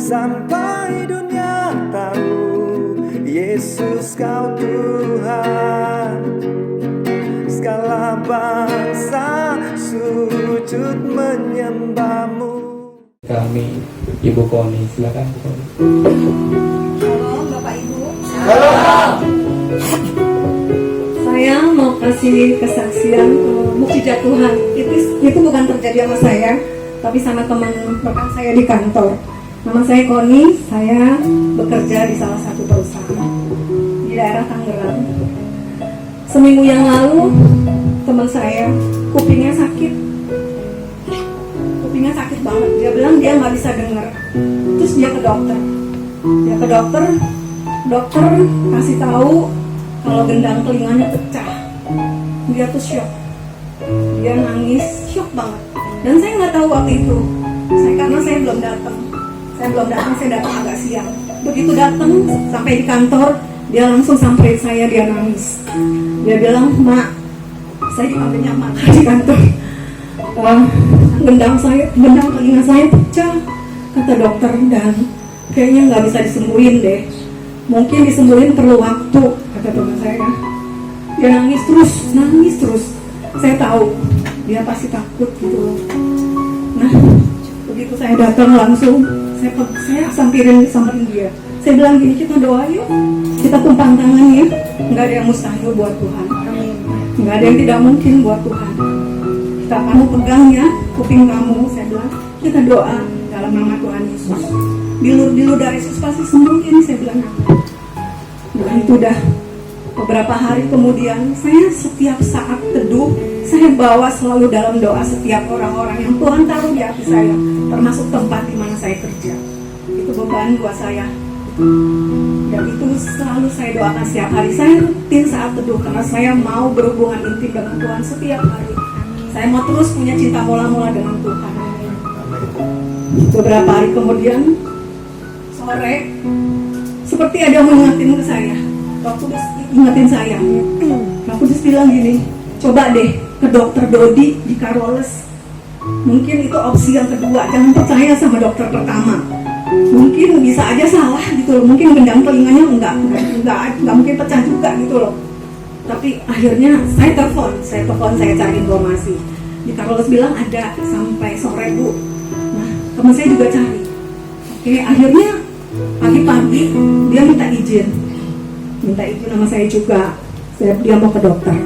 sampai dunia tahu Yesus kau Tuhan. Segala bangsa sujud menyembahmu. Kami Ibu Koni, silakan Bu Koni. Halo Bapak Ibu. Halo. Saya mau kasih kesaksian mukjizat Tuhan. Itu bukan terjadi sama saya, tapi sama teman rekan saya di kantor. Nama saya Koni, saya bekerja di salah satu perusahaan di daerah Tangerang. Seminggu yang lalu teman saya kupingnya sakit banget. Dia bilang dia nggak bisa dengar. Terus dia ke dokter. Dokter kasih tahu kalau gendang telinganya pecah. Dia tuh shock. Dia nangis, shock banget. Dan saya nggak tahu waktu itu. Karena saya belum datang. Saya datang agak siang. Begitu datang sampai di kantor, dia langsung sampai saya, dia nangis. Dia bilang, "Mak," saya dipanggilnya Mak di kantor. Gendang telinga saya pecah, kata dokter, dan kayaknya nggak bisa disembuhin deh. Mungkin disembuhin perlu waktu, kata teman saya. Dia nangis terus. Saya tahu dia pasti takut gitu. Nah, begitu saya datang langsung, saya samperin dia. Saya bilang gini, kita doa yuk, kita tumpang tangan ya. Nggak ada yang mustahil buat Tuhan. Nggak ada yang tidak mungkin buat Tuhan. Kita kamu pegang ya kuping kamu, saya bilang, kita doa dalam nama Tuhan Yesus. Di dari Yesus pasti sembuh ini, saya bilang. Nah itu udah beberapa hari kemudian, saya setiap saat teduh, saya bawa selalu dalam doa setiap orang-orang yang Tuhan taruh di hati saya, termasuk tempat di mana saya kerja. Itu beban buat saya. Dan itu selalu saya doakan setiap hari. Saya rutin saat teduh karena saya mau berhubungan intim dengan Tuhan setiap hari. Saya mau terus punya cinta mula-mula dengan Tuhan. Beberapa hari kemudian, sore, seperti ada yang mengingatin ke saya. Waktu dia ingetin saya, aku terus bilang gini, coba deh ke dokter Dodi di Karoles. Mungkin itu opsi yang kedua, jangan percaya sama dokter pertama. Mungkin bisa aja salah gitu loh, mungkin gendang telinganya enggak mungkin pecah juga gitu loh. Tapi akhirnya saya telepon, saya cari informasi. Di Karoles bilang ada sampai sore Bu. Nah, teman saya juga cari. Oke, akhirnya pagi-pagi dia minta izin sama saya juga. Dia mau ke dokter.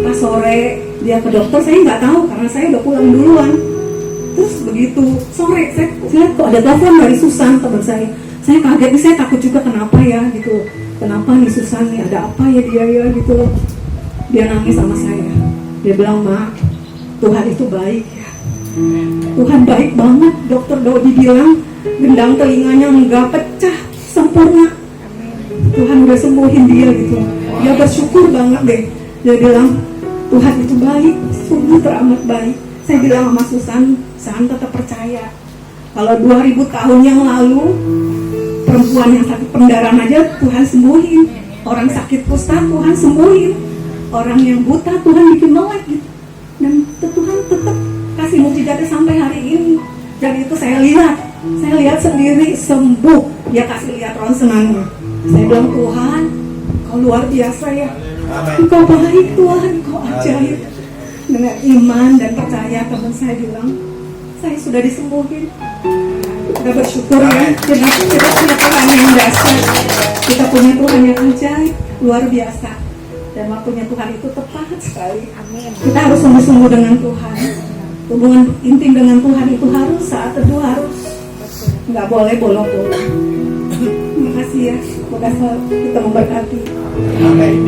Pas sore dia ke dokter, saya nggak tahu karena saya udah pulang duluan. Terus begitu sore saya lihat kok ada telepon dari Susan, teman saya. Saya kaget, saya takut juga kenapa ya gitu. Kenapa nih Susan nih, ada apa ya dia ya gitu loh. Dia nangis sama saya. Dia bilang, "Mak, Tuhan itu baik ya. Tuhan baik banget. Dokter Dodi bilang gendang telinganya nggak pecah, sempurna. Tuhan udah sembuhin dia gitu." Dia bersyukur banget deh. Dia bilang, "Tuhan itu baik, sungguh teramat baik." Saya bilang sama Susan tetap percaya. Kalau 2000 tahun yang lalu perempuan yang sakit pendarahan aja Tuhan sembuhin, orang sakit kusta Tuhan sembuhin, orang yang buta Tuhan bikin melek gitu. Dan Tuhan tetap kasih mukjizatnya sampai hari ini. Dan itu saya lihat sendiri sembuh. Dia kasih lihat ronsenannya. Saya bilang, Tuhan, Kau luar biasa ya. Engkau baik Tuhan, Kau ajaib. Dengan iman dan percaya, teman saya bilang, saya sudah disembuhin. Kita bersyukur ya, kita punya Tuhan yang dahsyat, kita punya Tuhan yang ajaib, luar biasa. Dan waktunya Tuhan itu tepat sekali. Amin. Kita harus sungguh-sungguh dengan Tuhan. Hubungan intim dengan Tuhan itu harus saat teduh harus, nggak boleh bolong-bolong. Terima kasih ya, semoga kita memberkati. Amin.